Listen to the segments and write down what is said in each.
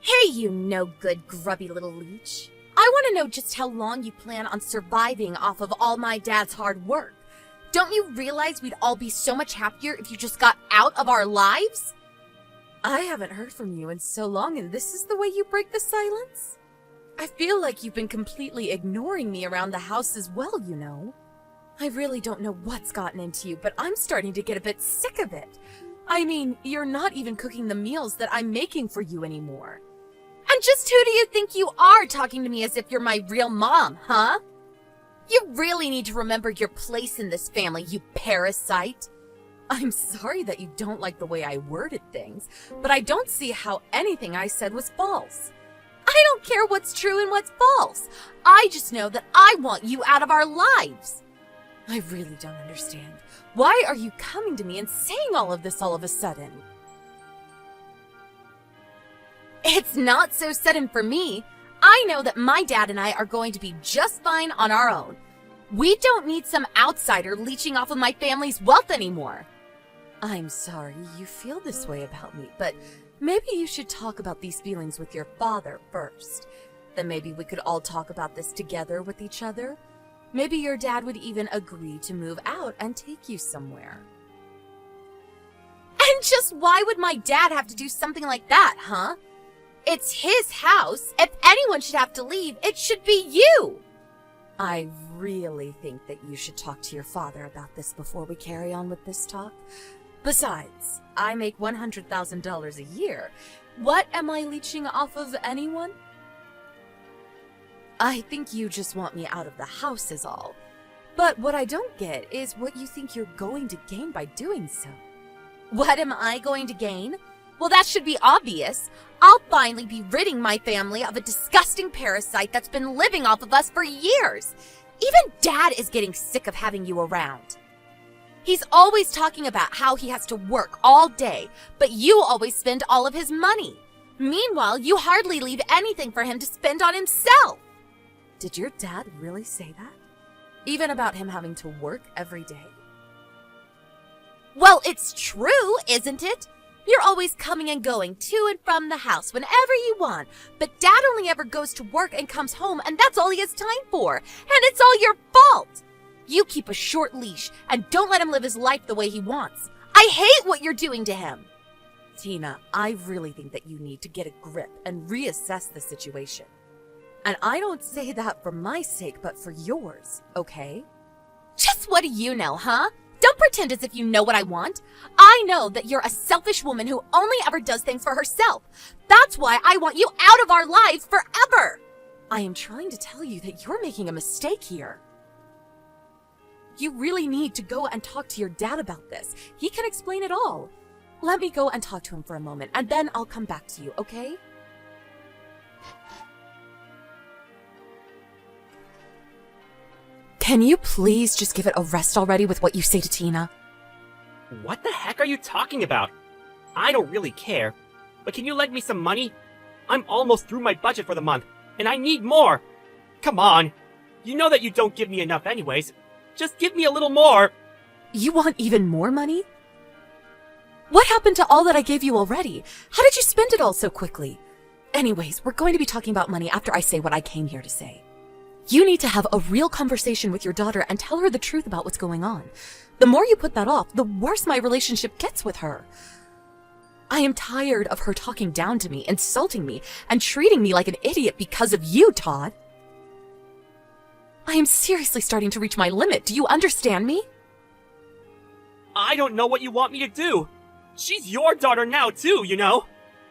Hey, you no-good, grubby little leech. I want to know just how long you plan on surviving off of all my dad's hard work. Don't you realize we'd all be so much happier if you just got out of our lives? I haven't heard from you in so long, and this is the way you break the silence? I feel like you've been completely ignoring me around the house as well, you know. I really don't know what's gotten into you, but I'm starting to get a bit sick of it. I mean, you're not even cooking the meals that I'm making for you anymore. And just who do you think you are, talking to me as if you're my real mom, huh? You really need to remember your place in this family, you parasite. I'm sorry that you don't like the way I worded things, but I don't see how anything I said was false. I don't care what's true and what's false. I just know that I want you out of our lives. I really don't understand. Why are you coming to me and saying all of this all of a sudden? It's not so sudden for me. I know that my dad and I are going to be just fine on our own. We don't need some outsider leeching off of my family's wealth anymore. I'm sorry you feel this way about me, but maybe you should talk about these feelings with your father first. Then maybe we could all talk about this together with each other. Maybe your dad would even agree to move out and take you somewhere. And just why would my dad have to do something like that, huh? It's his house. If anyone should have to leave, it should be you. I really think that you should talk to your father about this before we carry on with this talk. Besides, I make $100,000 a year. What am I leeching off of anyone? I think you just want me out of the house is all. But what I don't get is what you think you're going to gain by doing so. What am I going to gain? Well, that should be obvious. I'll finally be ridding my family of a disgusting parasite that's been living off of us for years. Even Dad is getting sick of having you around. He's always talking about how he has to work all day, but you always spend all of his money. Meanwhile, you hardly leave anything for him to spend on himself. Did your dad really say that? Even about him having to work every day? Well, it's true, isn't it? You're always coming and going to and from the house whenever you want, but Dad only ever goes to work and comes home, and that's all he has time for, and it's all your fault. You keep a short leash and don't let him live his life the way he wants. I hate what you're doing to him. Tina, I really think that you need to get a grip and reassess the situation. And I don't say that for my sake, but for yours, okay? Just what do you know, huh? Don't pretend as if you know what I want. I know that you're a selfish woman who only ever does things for herself. That's why I want you out of our lives forever. I am trying to tell you that you're making a mistake here. You really need to go and talk to your dad about this. He can explain it all. Let me go and talk to him for a moment, and then I'll come back to you, okay? Can you please just give it a rest already with what you say to Tina? What the heck are you talking about? I don't really care, but can you lend me some money? I'm almost through my budget for the month, and I need more. Come on. You know that you don't give me enough anyways. Just give me a little more. You want even more money? What happened to all that I gave you already? How did you spend it all so quickly? Anyways, we're going to be talking about money after I say what I came here to say. You need to have a real conversation with your daughter and tell her the truth about what's going on. The more you put that off, the worse my relationship gets with her. I am tired of her talking down to me, insulting me, and treating me like an idiot because of you, Todd. I am seriously starting to reach my limit. Do you understand me? I don't know what you want me to do. She's your daughter now too, you know.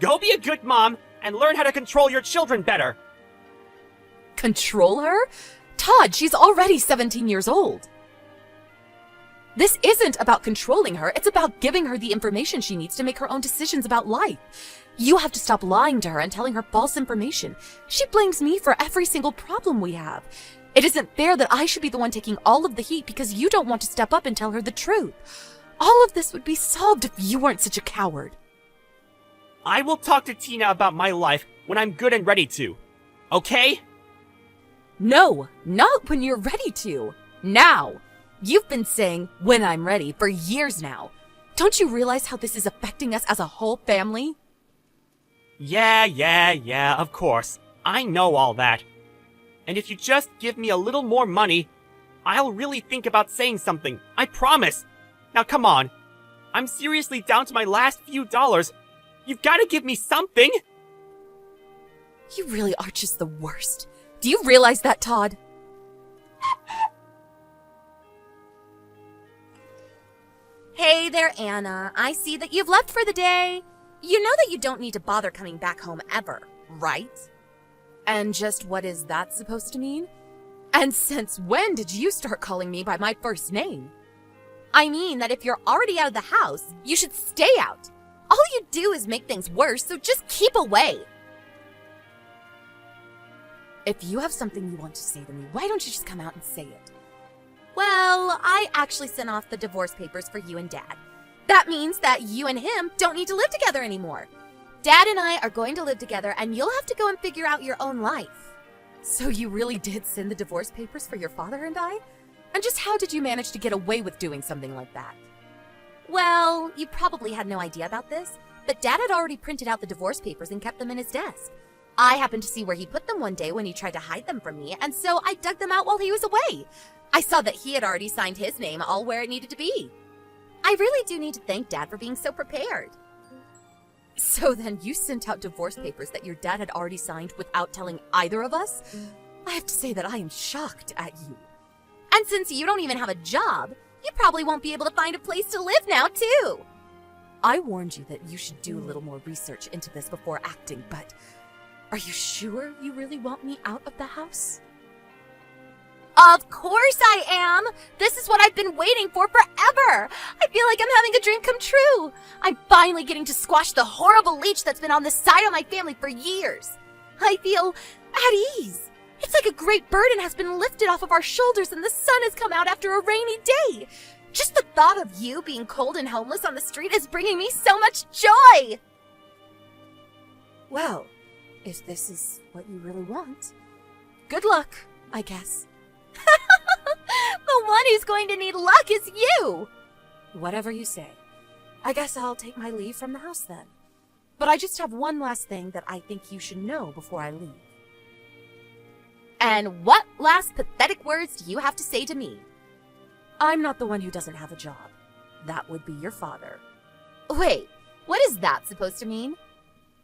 Go be a good mom and learn how to control your children better. Control her? Todd, she's already 17 years old. This isn't about controlling her. It's about giving her the information she needs to make her own decisions about life. You have to stop lying to her and telling her false information. She blames me for every single problem we have. It isn't fair that I should be the one taking all of the heat because you don't want to step up and tell her the truth. All of this would be solved if you weren't such a coward. I will talk to Tina about my life when I'm good and ready to. Okay? No, not when you're ready to. Now. You've been saying, when I'm ready, for years now. Don't you realize how this is affecting us as a whole family? Yeah, of course. I know all that. And if you just give me a little more money, I'll really think about saying something. I promise. Now come on. I'm seriously down to my last few dollars. You've got to give me something. You really are just the worst. Do you realize that, Todd? Hey there, Anna. I see that you've left for the day. You know that you don't need to bother coming back home ever, right? And just what is that supposed to mean? And since when did you start calling me by my first name? I mean that if you're already out of the house, you should stay out. All you do is make things worse, so just keep away. If you have something you want to say to me, why don't you just come out and say it? Well, I actually sent off the divorce papers for you and Dad. That means that you and him don't need to live together anymore. Dad and I are going to live together, and you'll have to go and figure out your own life. So you really did send the divorce papers for your father and I? And just how did you manage to get away with doing something like that? Well, you probably had no idea about this, but Dad had already printed out the divorce papers and kept them in his desk. I happened to see where he put them one day when he tried to hide them from me, and so I dug them out while he was away. I saw that he had already signed his name all where it needed to be. I really do need to thank Dad for being so prepared. So then you sent out divorce papers that your dad had already signed without telling either of us? I have to say that I am shocked at you. And since you don't even have a job, you probably won't be able to find a place to live now, too. I warned you that you should do a little more research into this before acting, but are you sure you really want me out of the house? Of course I am! This is what I've been waiting for forever! I feel like I'm having a dream come true! I'm finally getting to squash the horrible leech that's been on the side of my family for years! I feel at ease! It's like a great burden has been lifted off of our shoulders and the sun has come out after a rainy day! Just the thought of you being cold and homeless on the street is bringing me so much joy! Well, if this is what you really want, good luck, I guess. The one who's going to need luck is you! Whatever you say. I guess I'll take my leave from the house then. But I just have one last thing that I think you should know before I leave. And what last pathetic words do you have to say to me? I'm not the one who doesn't have a job. That would be your father. Wait, what is that supposed to mean?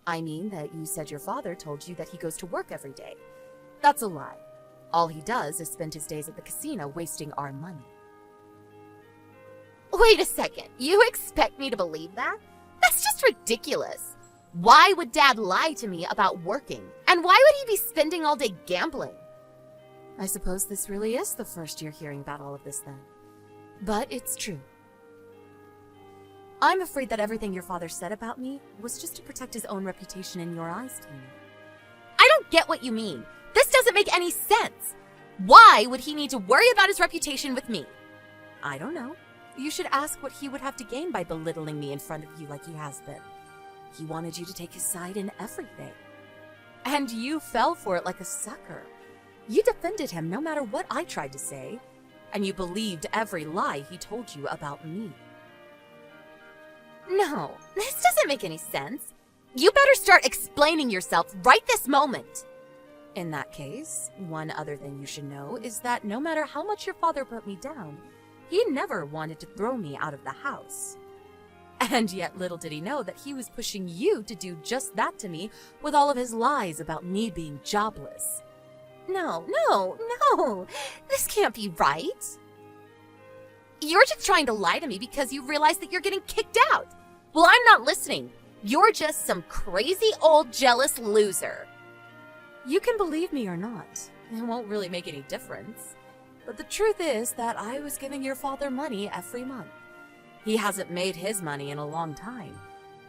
I mean that you said your father told you that he goes to work every day. That's a lie. All he does is spend his days at the casino wasting our money. Wait a second, you expect me to believe that? That's just ridiculous. Why would Dad lie to me about working? And why would he be spending all day gambling? I suppose this really is the first you're hearing about all of this then. But it's true. I'm afraid that everything your father said about me was just to protect his own reputation in your eyes, Tina. I don't get what you mean. This doesn't make any sense. Why would he need to worry about his reputation with me? I don't know. You should ask what he would have to gain by belittling me in front of you like he has been. He wanted you to take his side in everything. And you fell for it like a sucker. You defended him no matter what I tried to say. And you believed every lie he told you about me. No, this doesn't make any sense. You better start explaining yourself right this moment. In that case, one other thing you should know is that no matter how much your father put me down, he never wanted to throw me out of the house. And yet little did he know that he was pushing you to do just that to me with all of his lies about me being jobless. No, this can't be right. You're just trying to lie to me because you realize that you're getting kicked out. Well, I'm not listening. You're just some crazy old jealous loser. You can believe me or not. It won't really make any difference. But the truth is that I was giving your father money every month. He hasn't made his money in a long time.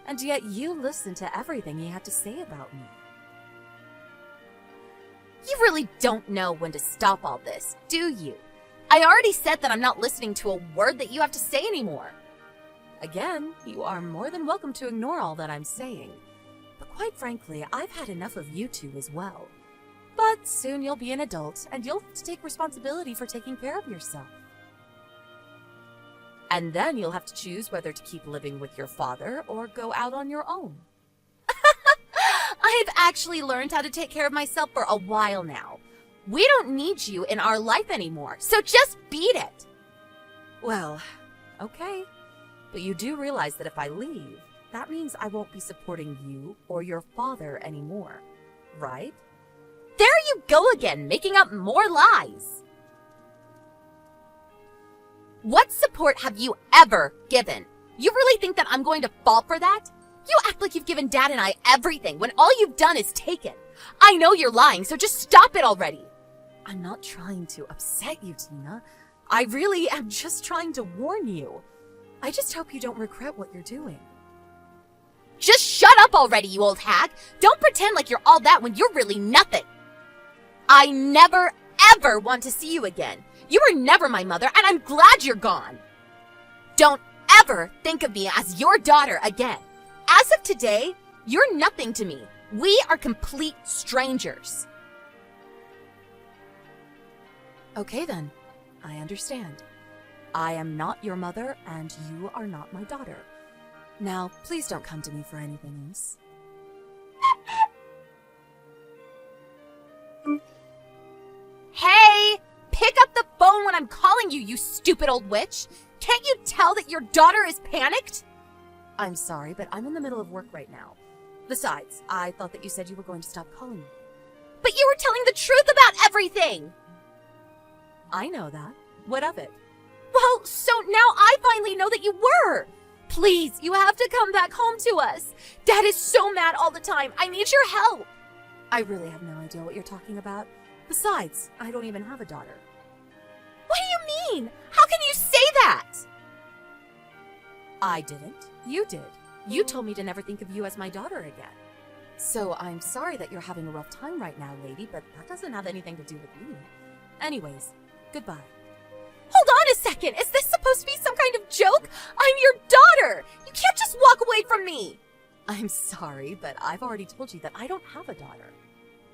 And yet you listened to everything he had to say about me. You really don't know when to stop all this, do you? I already said that I'm not listening to a word that you have to say anymore. Again, you are more than welcome to ignore all that I'm saying. But quite frankly, I've had enough of you two as well. But soon you'll be an adult, and you'll have to take responsibility for taking care of yourself. And then you'll have to choose whether to keep living with your father or go out on your own. I've actually learned how to take care of myself for a while now. We don't need you in our life anymore, so just beat it. Well, okay. But you do realize that if I leave, that means I won't be supporting you or your father anymore, right? There you go again, making up more lies. What support have you ever given? You really think that I'm going to fall for that? You act like you've given Dad and I everything when all you've done is taken. I know you're lying, so just stop it already. I'm not trying to upset you, Tina. I really am just trying to warn you. I just hope you don't regret what you're doing. Just shut up already, you old hag! Don't pretend like you're all that when you're really nothing! I never, ever want to see you again. You were never my mother, and I'm glad you're gone. Don't ever think of me as your daughter again. As of today, you're nothing to me. We are complete strangers. Okay then, I understand. I am not your mother, and you are not my daughter. Now, please don't come to me for anything else. Hey! Pick up the phone when I'm calling you, you stupid old witch! Can't you tell that your daughter is panicked? I'm sorry, but I'm in the middle of work right now. Besides, I thought that you said you were going to stop calling me. But you were telling the truth about everything! I know that. What of it? Well, so now I finally know that you were! Please, you have to come back home to us. Dad is so mad all the time. I need your help. I really have no idea what you're talking about. Besides, I don't even have a daughter. What do you mean? How can you say that? I didn't. You did. You told me to never think of you as my daughter again. So I'm sorry that you're having a rough time right now, lady, but that doesn't have anything to do with me. Anyways, goodbye. Hold on a second! Is this supposed to be some kind of joke? I'm your daughter! You can't just walk away from me! I'm sorry, but I've already told you that I don't have a daughter.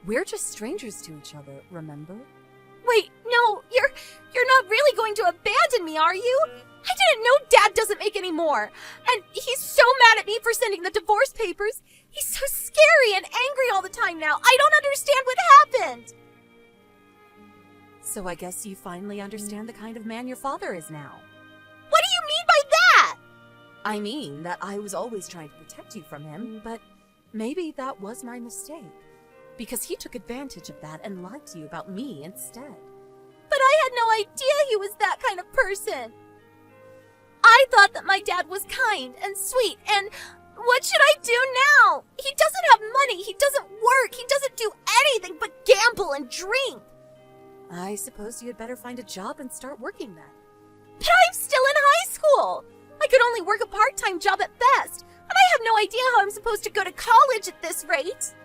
We're just strangers to each other, remember? Wait, no, you're not really going to abandon me, are you? I didn't know Dad doesn't make any more. And he's so mad at me for sending the divorce papers. He's so scary and angry all the time now. I don't understand what happened. So I guess you finally understand the kind of man your father is now. What do you mean by that? I mean that I was always trying to protect you from him, but maybe that was my mistake. Because he took advantage of that and lied to you about me instead. But I had no idea he was that kind of person. I thought that my dad was kind and sweet, and what should I do now? He doesn't have money, he doesn't work, he doesn't do anything but gamble and drink. I suppose you had better find a job and start working then. But I'm still in high school! I could only work a part-time job at best, and I have no idea how I'm supposed to go to college at this rate.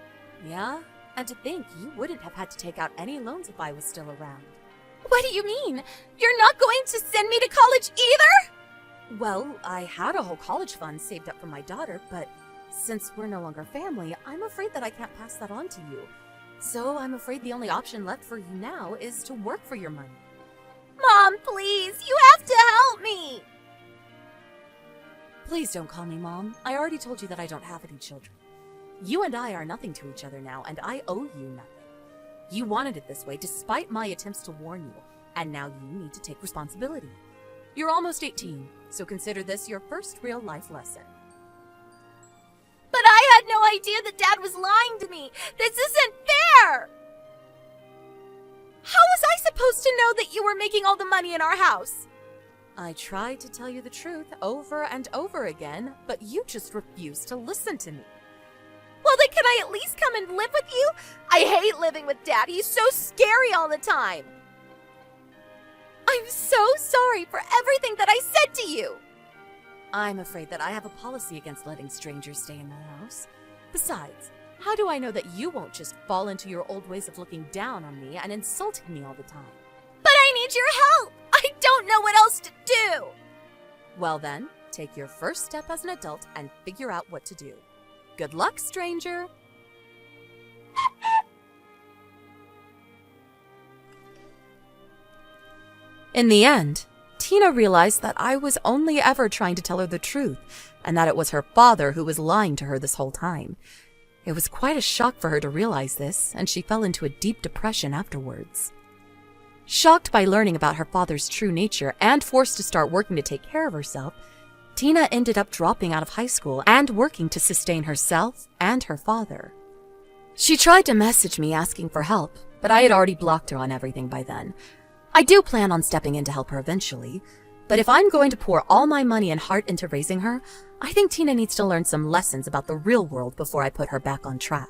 Yeah, and to think you wouldn't have had to take out any loans if I was still around. What do you mean? You're not going to send me to college either? Well, I had a whole college fund saved up for my daughter, but since we're no longer family, I'm afraid that I can't pass that on to you. So I'm afraid the only option left for you now is to work for your money. Mom, please, you have to help me! Please don't call me Mom. I already told you that I don't have any children. You and I are nothing to each other now, and I owe you nothing. You wanted it this way despite my attempts to warn you, and now you need to take responsibility. You're almost 18, so consider this your first real life lesson. But I had no idea that Dad was lying to me! This isn't fair! How was I supposed to know that you were making all the money in our house? I tried to tell you the truth over and over again, but you just refused to listen to me. Well, then can I at least come and live with you? I hate living with Dad. He's so scary all the time. I'm so sorry for everything that I said to you. I'm afraid that I have a policy against letting strangers stay in the house. Besides, how do I know that you won't just fall into your old ways of looking down on me and insulting me all the time? But I need your help! I don't know what else to do! Well then, take your first step as an adult and figure out what to do. Good luck, stranger! In the end, Tina realized that I was only ever trying to tell her the truth, and that it was her father who was lying to her this whole time. It was quite a shock for her to realize this, and she fell into a deep depression afterwards. Shocked by learning about her father's true nature and forced to start working to take care of herself, Tina ended up dropping out of high school and working to sustain herself and her father. She tried to message me asking for help, but I had already blocked her on everything by then. I do plan on stepping in to help her eventually, but if I'm going to pour all my money and heart into raising her, I think Tina needs to learn some lessons about the real world before I put her back on track.